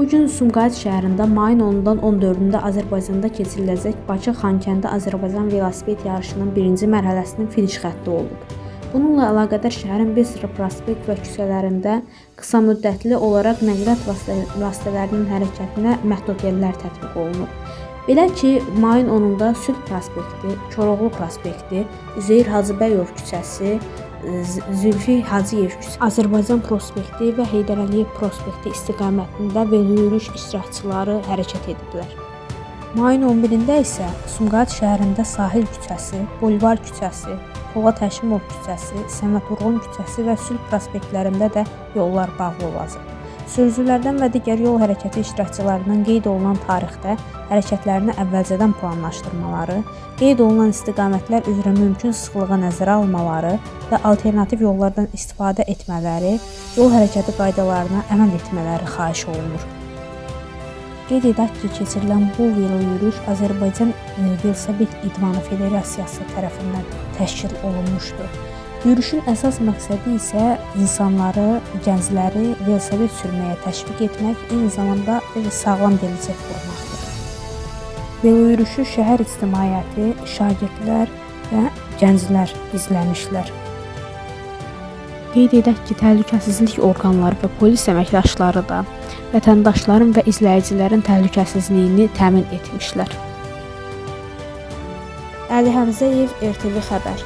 Bu gün Sumqayıt şəhərində mayın 10-dan 14-də Azərbaycanda keçiriləcək Bakı-Xankəndi Azərbaycan velosiped yarışının birinci mərhələsinin finiş xətti olub. Bununla əlaqədar şəhərin bir sıra prospekt və küçələrində qısa müddətli olaraq nəqliyyat vasitələrinin hərəkətinə məhdudiyyətlər tətbiq olunub. Belə ki, mayın 10-da Sülh prospekti, Koroğlu prospekti, Üzeyir Hacıbəyov küçəsi, Zülfi Hacıyev küçəsi, Azərbaycan prospekti və Heydər Əliyev prospekti istiqamətində veloyürüş iştirakçıları hərəkət ediblər. Mayın 11-də isə Sumqayıt şəhərində Sahil küçəsi, Bulvar küçəsi, Polad Həşimov küçəsi, Səməd Vurğun küçəsi və Sülh prospektlərində də yollar bağlı olacaq. Sürücülərdən və digər yol hərəkəti iştirakçılarından qeyd olunan tarixdə hərəkətlərini əvvəlcədən planlaşdırmaları, qeyd olunan istiqamətlər üzrə mümkün sıxlığa nəzərə almaları və alternativ yollardan istifadə etmələri, yol hərəkəti qaydalarına əməl etmələri xahiş olunur. Qeyd edək ki, keçirilən bu veloyürüş Azərbaycan Velosiped İdmanı Federasiyası tərəfindən təşkil olunmuşdur. Yürüyüşün əsas məqsədi isə insanları, gəncləri velosiped sürməyə təşviq etmək, eyni zamanda bir sağlam gələcək qurmaqdır. Veloyürüşü şəhər ictimaiyyəti, şagirdlər və gənclər izləmişlər. Qeyd edək ki, təhlükəsizlik orqanları və polis əməkdaşları da vətəndaşların və izləyicilərin təhlükəsizliyini təmin etmişlər. Əli Həmzəyev, RTV xəbər.